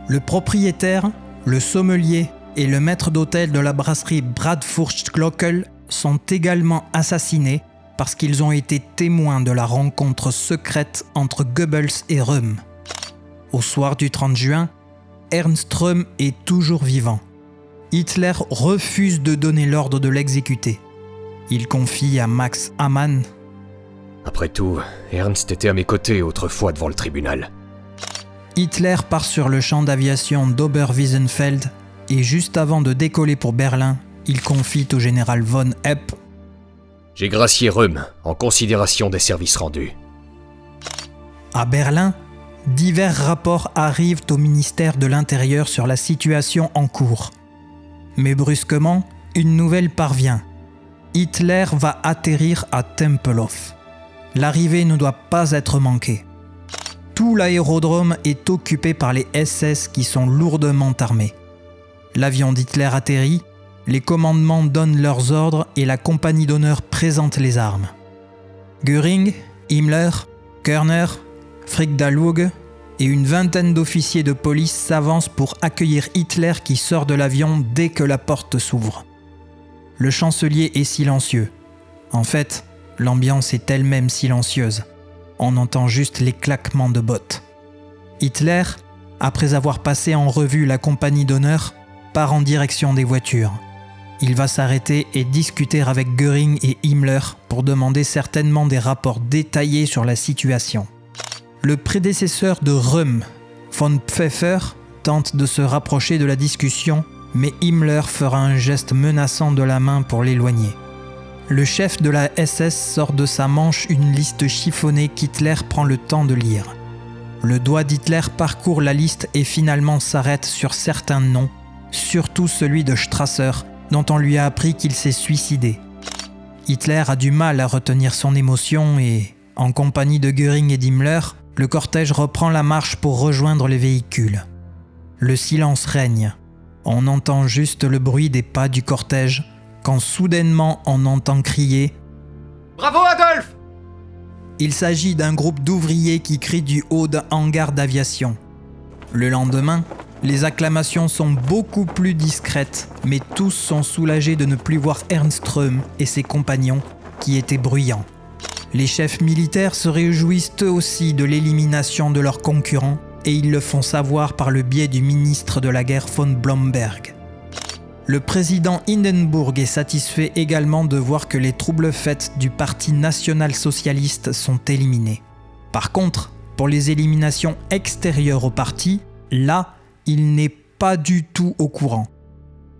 S1: Le propriétaire, le sommelier et le maître d'hôtel de la brasserie Bratwurstglockel sont également assassinés parce qu'ils ont été témoins de la rencontre secrète entre Goebbels et Röhm. Au soir du 30 juin, Ernst Röhm est toujours vivant. Hitler refuse de donner l'ordre de l'exécuter. Il confie à Max Gallo.
S2: Après tout, Ernst était à mes côtés autrefois devant le tribunal.
S1: Hitler part sur le champ d'aviation d'Oberwiesenfeld et juste avant de décoller pour Berlin, il confie au général von Epp:
S2: J'ai gracié Röhm en considération des services rendus.
S1: À Berlin, divers rapports arrivent au ministère de l'Intérieur sur la situation en cours. Mais brusquement, une nouvelle parvient. Hitler va atterrir à Tempelhof. L'arrivée ne doit pas être manquée. Tout l'aérodrome est occupé par les SS qui sont lourdement armés. L'avion d'Hitler atterrit, les commandements donnent leurs ordres et la compagnie d'honneur présente les armes. Göring, Himmler, Körner, Frick-Dalhuge et une vingtaine d'officiers de police s'avancent pour accueillir Hitler qui sort de l'avion dès que la porte s'ouvre. Le chancelier est silencieux. En fait, l'ambiance est elle-même silencieuse. On entend juste les claquements de bottes. Hitler, après avoir passé en revue la compagnie d'honneur, part en direction des voitures. Il va s'arrêter et discuter avec Göring et Himmler pour demander certainement des rapports détaillés sur la situation. Le prédécesseur de Röhm, von Pfeffer, tente de se rapprocher de la discussion, mais Himmler fera un geste menaçant de la main pour l'éloigner. Le chef de la SS sort de sa manche une liste chiffonnée qu'Hitler prend le temps de lire. Le doigt d'Hitler parcourt la liste et finalement s'arrête sur certains noms, surtout celui de Strasser, dont on lui a appris qu'il s'est suicidé. Hitler a du mal à retenir son émotion et, en compagnie de Göring et d'Himmler, le cortège reprend la marche pour rejoindre les véhicules. Le silence règne. On entend juste le bruit des pas du cortège, quand soudainement on entend crier « Bravo Adolf !» Il s'agit d'un groupe d'ouvriers qui crient du haut d'un hangar d'aviation. Le lendemain, les acclamations sont beaucoup plus discrètes, mais tous sont soulagés de ne plus voir Ernst Röhm et ses compagnons, qui étaient bruyants. Les chefs militaires se réjouissent eux aussi de l'élimination de leurs concurrents, et ils le font savoir par le biais du ministre de la guerre von Blomberg. Le président Hindenburg est satisfait également de voir que les troubles-fêtes du Parti national-socialiste sont éliminés. Par contre, pour les éliminations extérieures au parti, là, il n'est pas du tout au courant.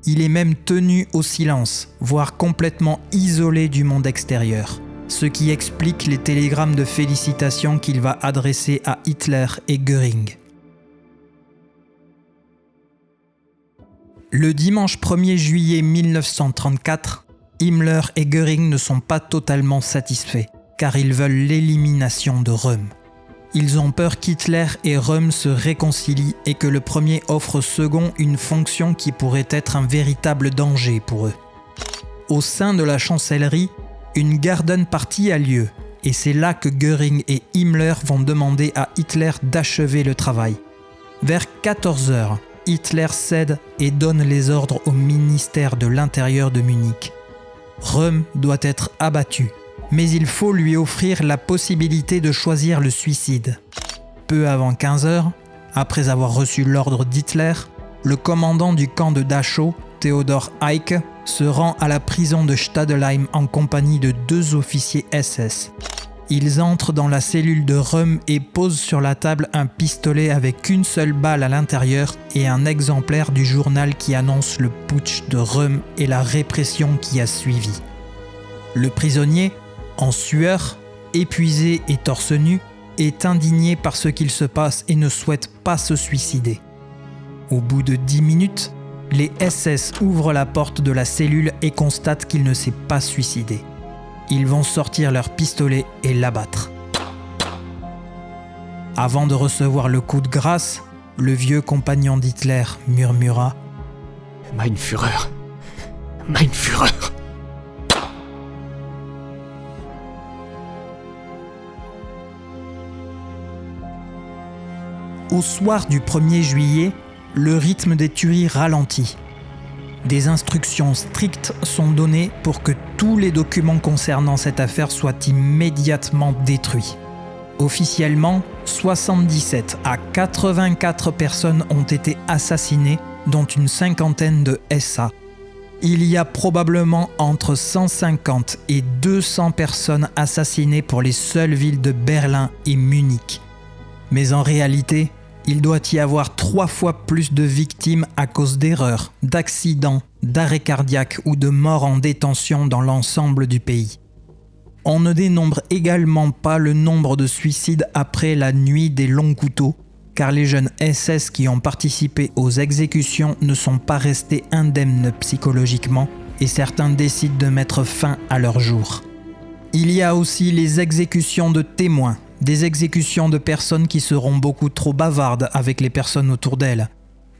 S1: Il est même tenu au silence, voire complètement isolé du monde extérieur, ce qui explique les télégrammes de félicitations qu'il va adresser à Hitler et Göring. Le dimanche 1er juillet 1934, Himmler et Göring ne sont pas totalement satisfaits, car ils veulent l'élimination de Röhm. Ils ont peur qu'Hitler et Röhm se réconcilient et que le premier offre au second une fonction qui pourrait être un véritable danger pour eux. Au sein de la chancellerie, une garden party a lieu, et c'est là que Göring et Himmler vont demander à Hitler d'achever le travail. Vers 14h, Hitler cède et donne les ordres au ministère de l'Intérieur de Munich. Röhm doit être abattu, mais il faut lui offrir la possibilité de choisir le suicide. Peu avant 15h, après avoir reçu l'ordre d'Hitler, le commandant du camp de Dachau, Theodor Eicke, se rend à la prison de Stadelheim en compagnie de 2 officiers SS. Ils entrent dans la cellule de Röhm et posent sur la table un pistolet avec une seule balle à l'intérieur et un exemplaire du journal qui annonce le putsch de Röhm et la répression qui a suivi. Le prisonnier, en sueur, épuisé et torse nu, est indigné par ce qu'il se passe et ne souhaite pas se suicider. Au bout de 10 minutes, les SS ouvrent la porte de la cellule et constatent qu'il ne s'est pas suicidé. Ils vont sortir leur pistolet et l'abattre. Avant de recevoir le coup de grâce, le vieux compagnon d'Hitler murmura
S2: Mein Führer. Mein Führer.
S1: Au soir du 1er juillet, le rythme des tueries ralentit. Des instructions strictes sont données pour que tous les documents concernant cette affaire soient immédiatement détruits. Officiellement, 77 à 84 personnes ont été assassinées, dont une cinquantaine de SA. Il y a probablement entre 150 et 200 personnes assassinées pour les seules villes de Berlin et Munich. Mais en réalité, il doit y avoir 3 fois plus de victimes à cause d'erreurs, d'accidents, d'arrêts cardiaques ou de morts en détention dans l'ensemble du pays. On ne dénombre également pas le nombre de suicides après la nuit des Longs Couteaux, car les jeunes SS qui ont participé aux exécutions ne sont pas restés indemnes psychologiquement et certains décident de mettre fin à leur jour. Il y a aussi les exécutions de témoins, des exécutions de personnes qui seront beaucoup trop bavardes avec les personnes autour d'elles,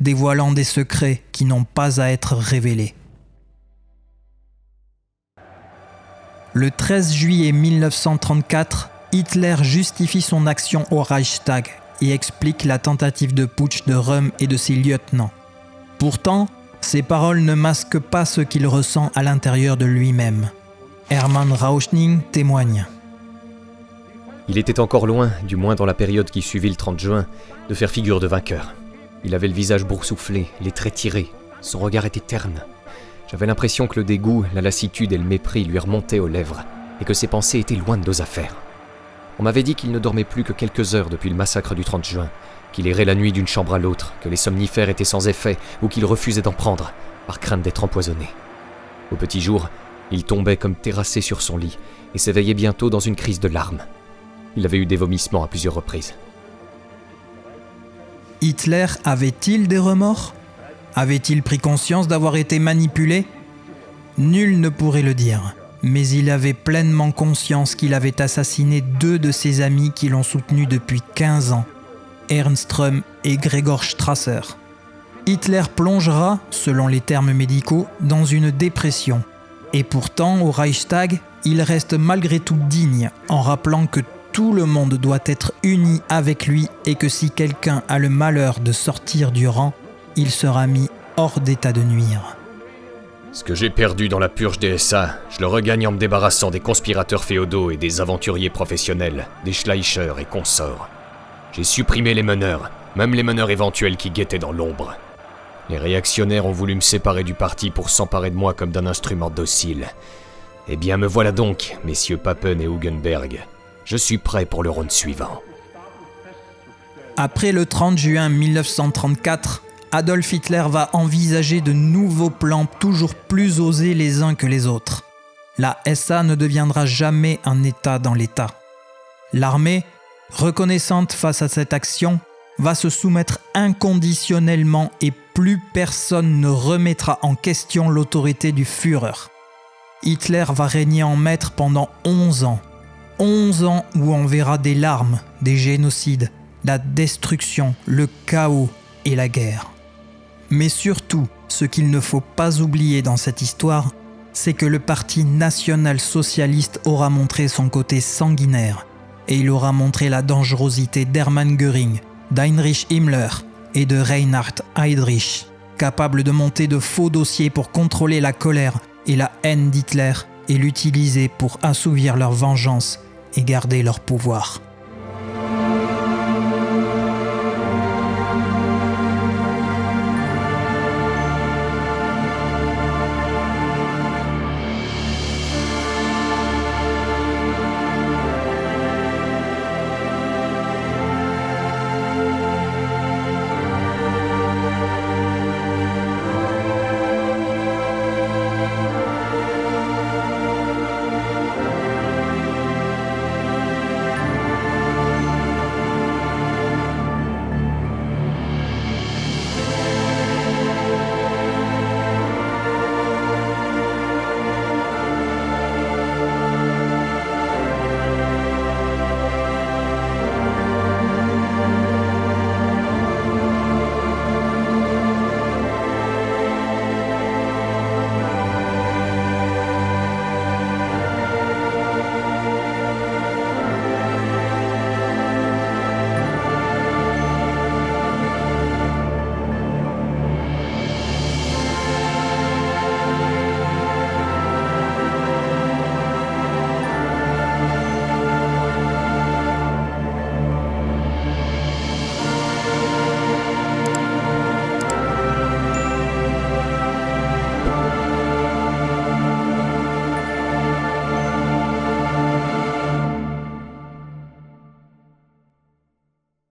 S1: dévoilant des secrets qui n'ont pas à être révélés. Le 13 juillet 1934, Hitler justifie son action au Reichstag et explique la tentative de putsch de Röhm et de ses lieutenants. Pourtant, ses paroles ne masquent pas ce qu'il ressent à l'intérieur de lui-même. Hermann Rauschning témoigne.
S2: Il était encore loin, du moins dans la période qui suivit le 30 juin, de faire figure de vainqueur. Il avait le visage boursouflé, les traits tirés, son regard était terne. J'avais l'impression que le dégoût, la lassitude et le mépris lui remontaient aux lèvres, et que ses pensées étaient loin de nos affaires. On m'avait dit qu'il ne dormait plus que quelques heures depuis le massacre du 30 juin, qu'il errait la nuit d'une chambre à l'autre, que les somnifères étaient sans effet, ou qu'il refusait d'en prendre, par crainte d'être empoisonné. Au petit jour, il tombait comme terrassé sur son lit, et s'éveillait bientôt dans une crise de larmes. Il avait eu des vomissements à plusieurs reprises.
S1: Hitler avait-il des remords ? Avait-il pris conscience d'avoir été manipulé ? Nul ne pourrait le dire, mais il avait pleinement conscience qu'il avait assassiné 2 de ses amis qui l'ont soutenu depuis 15 ans, Ernst Röhm et Gregor Strasser. Hitler plongera, selon les termes médicaux, dans une dépression. Et pourtant, au Reichstag, il reste malgré tout digne, en rappelant que tout le monde doit être uni avec lui et que si quelqu'un a le malheur de sortir du rang, il sera mis hors d'état de nuire.
S3: Ce que j'ai perdu dans la purge des SA, je le regagne en me débarrassant des conspirateurs féodaux et des aventuriers professionnels, des Schleicher et consorts. J'ai supprimé les meneurs, même les meneurs éventuels qui guettaient dans l'ombre. Les réactionnaires ont voulu me séparer du parti pour s'emparer de moi comme d'un instrument docile. Eh bien, me voilà donc, messieurs Papen et Hugenberg. Je suis prêt pour le round suivant.
S1: Après le 30 juin 1934, Adolf Hitler va envisager de nouveaux plans toujours plus osés les uns que les autres. La SA ne deviendra jamais un État dans l'État. L'armée, reconnaissante face à cette action, va se soumettre inconditionnellement et plus personne ne remettra en question l'autorité du Führer. Hitler va régner en maître pendant 11 ans. 11 ans où on verra des larmes, des génocides, la destruction, le chaos et la guerre. Mais surtout, ce qu'il ne faut pas oublier dans cette histoire, c'est que le parti national-socialiste aura montré son côté sanguinaire et il aura montré la dangerosité d'Hermann Göring, d'Heinrich Himmler et de Reinhard Heydrich, capables de monter de faux dossiers pour contrôler la colère et la haine d'Hitler et l'utiliser pour assouvir leur vengeance et garder leur pouvoir.